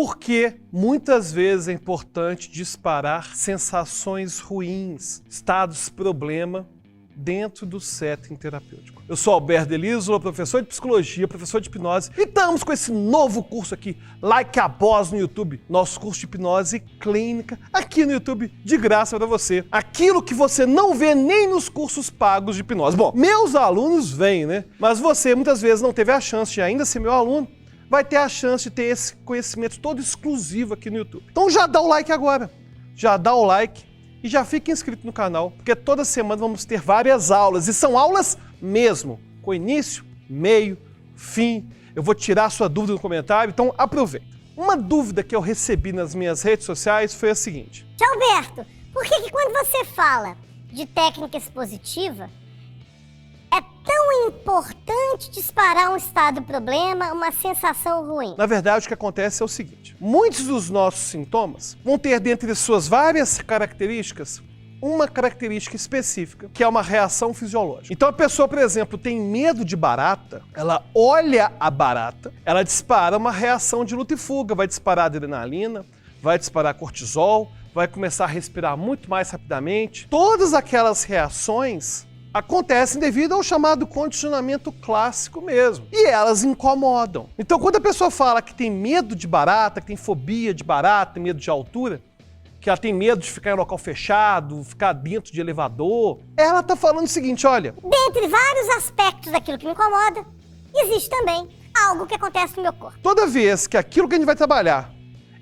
por que muitas vezes é importante disparar sensações ruins, estados problema, dentro do setting terapêutico. Eu sou Alberto Delísola, professor de psicologia, professor de hipnose, e estamos com esse novo curso aqui, Like a Boss no YouTube, nosso curso de hipnose clínica, aqui no YouTube, de graça para você. Aquilo que você não vê nem nos cursos pagos de hipnose. Bom, meus alunos vêm, né? Mas você muitas vezes não teve a chance de ainda ser meu aluno, vai ter a chance de ter esse conhecimento todo exclusivo aqui no YouTube. Então já dá o like agora, já dá o like, e já fique inscrito no canal, porque toda semana vamos ter várias aulas, e são aulas mesmo, com início, meio, fim. Eu vou tirar a sua dúvida no comentário, então aproveita. Uma dúvida que eu recebi nas minhas redes sociais foi a seguinte. Tio Alberto, por que quando você fala de técnica expositiva, é tão importante disparar um estado problema, uma sensação ruim? Na verdade, o que acontece é o seguinte. Muitos dos nossos sintomas vão ter, dentre suas várias características, uma característica específica, que é uma reação fisiológica. Então a pessoa, por exemplo, tem medo de barata, ela olha a barata, ela dispara uma reação de luta e fuga, vai disparar adrenalina, vai disparar cortisol, vai começar a respirar muito mais rapidamente. Todas aquelas reações acontecem devido ao chamado condicionamento clássico mesmo. E elas incomodam. Então, quando a pessoa fala que tem medo de barata, que tem fobia de barata, tem medo de altura, que ela tem medo de ficar em local fechado, ficar dentro de elevador, ela está falando o seguinte, olha... Dentre vários aspectos daquilo que me incomoda, existe também algo que acontece no meu corpo. Toda vez que aquilo que a gente vai trabalhar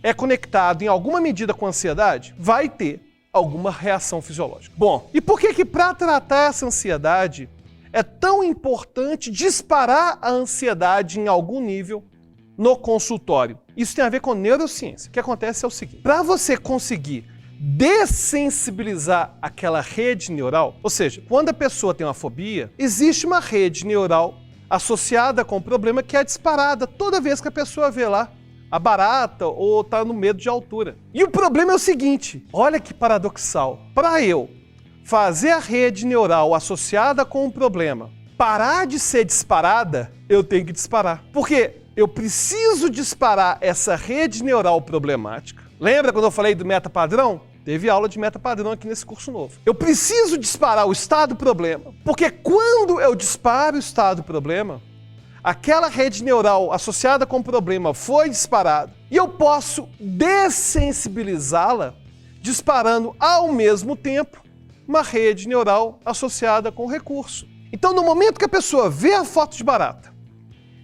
é conectado em alguma medida com a ansiedade, vai ter alguma reação fisiológica. Bom, e por que para tratar essa ansiedade é tão importante disparar a ansiedade em algum nível no consultório? Isso tem a ver com neurociência. O que acontece é o seguinte, para você conseguir dessensibilizar aquela rede neural, ou seja, quando a pessoa tem uma fobia, existe uma rede neural associada com o problema que é disparada toda vez que a pessoa vê lá a barata ou está no medo de altura. E o problema é o seguinte, olha que paradoxal. Para eu fazer a rede neural associada com o problema parar de ser disparada, eu tenho que disparar. Porque eu preciso disparar essa rede neural problemática. Lembra quando eu falei do meta-padrão? Teve aula de meta-padrão aqui nesse curso novo. Eu preciso disparar o estado problema, porque quando eu disparo o estado problema, aquela rede neural associada com o problema foi disparada e eu posso dessensibilizá-la disparando ao mesmo tempo uma rede neural associada com o recurso. Então, no momento que a pessoa vê a foto de barata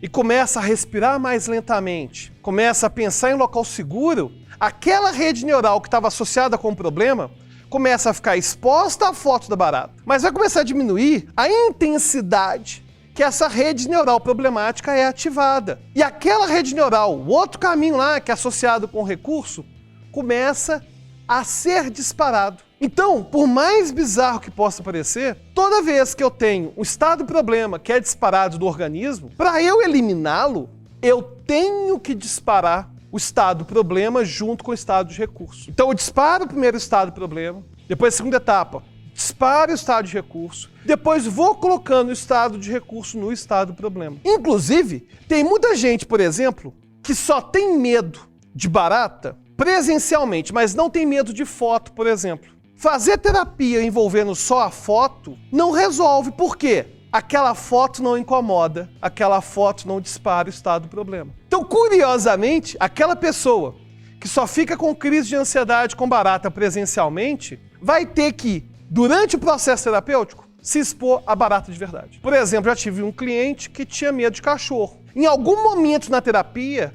e começa a respirar mais lentamente, começa a pensar em local seguro, aquela rede neural que estava associada com o problema começa a ficar exposta à foto da barata, mas vai começar a diminuir a intensidade que essa rede neural problemática é ativada. E aquela rede neural, o outro caminho lá, que é associado com o recurso, começa a ser disparado. Então, por mais bizarro que possa parecer, toda vez que eu tenho um estado problema que é disparado do organismo, para eu eliminá-lo, eu tenho que disparar o estado problema junto com o estado de recurso. Então eu disparo o primeiro estado problema, depois a segunda etapa, disparo o estado de recurso, depois vou colocando o estado de recurso no estado problema. Inclusive, tem muita gente, por exemplo, que só tem medo de barata presencialmente, mas não tem medo de foto, por exemplo. Fazer terapia envolvendo só a foto não resolve. Por quê? Aquela foto não incomoda, aquela foto não dispara o estado do problema. Então, curiosamente, aquela pessoa que só fica com crise de ansiedade com barata presencialmente, vai ter que, durante o processo terapêutico, se expor a barata de verdade. Por exemplo, já tive um cliente que tinha medo de cachorro. Em algum momento na terapia,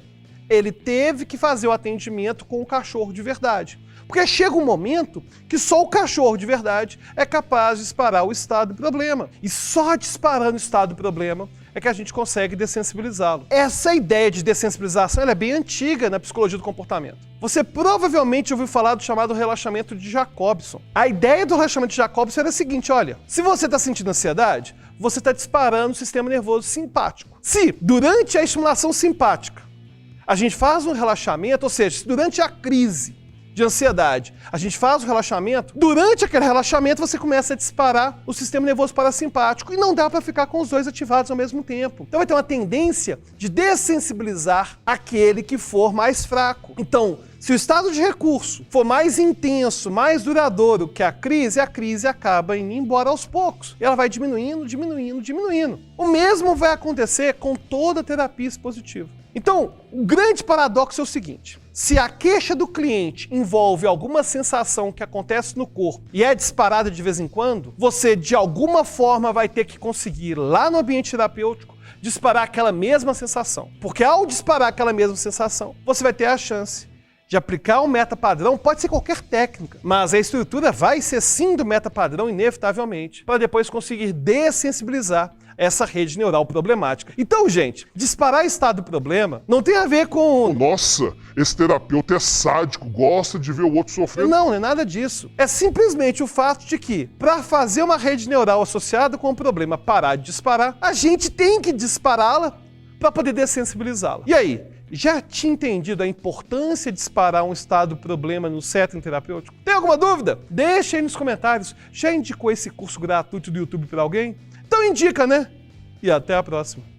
ele teve que fazer o atendimento com o cachorro de verdade. Porque chega um momento que só o cachorro de verdade é capaz de disparar o estado do problema. E só disparando o estado do problema é que a gente consegue dessensibilizá-lo. Essa ideia de dessensibilização ela é bem antiga na psicologia do comportamento. Você provavelmente ouviu falar do chamado relaxamento de Jacobson. A ideia do relaxamento de Jacobson era a seguinte, olha, se você está sentindo ansiedade, você está disparando o sistema nervoso simpático. Se, durante a estimulação simpática, a gente faz um relaxamento, ou seja, se durante a crise de ansiedade. A gente faz o relaxamento, durante aquele relaxamento você começa a disparar o sistema nervoso parasimpático e não dá para ficar com os dois ativados ao mesmo tempo. Então vai ter uma tendência de dessensibilizar aquele que for mais fraco. Então, se o estado de recurso for mais intenso, mais duradouro que a crise acaba indo embora aos poucos. E ela vai diminuindo, diminuindo, diminuindo. O mesmo vai acontecer com toda terapia expositiva. Então, o grande paradoxo é o seguinte: se a queixa do cliente envolve alguma sensação que acontece no corpo e é disparada de vez em quando, você de alguma forma vai ter que conseguir lá no ambiente terapêutico disparar aquela mesma sensação. Porque ao disparar aquela mesma sensação, você vai ter a chance de aplicar um meta-padrão, pode ser qualquer técnica, mas a estrutura vai ser sim do meta-padrão inevitavelmente, para depois conseguir dessensibilizar essa rede neural problemática. Então, gente, disparar estado problema não tem a ver com... Nossa, esse terapeuta é sádico, gosta de ver o outro sofrendo. Não é nada disso. É simplesmente o fato de que, para fazer uma rede neural associada com o problema parar de disparar, a gente tem que dispará-la para poder dessensibilizá-la. E aí? Já tinha entendido a importância de disparar um estado problema no setting terapêutico? Tem alguma dúvida? Deixa aí nos comentários. Já indicou esse curso gratuito do YouTube para alguém? Então indica, né? E até a próxima.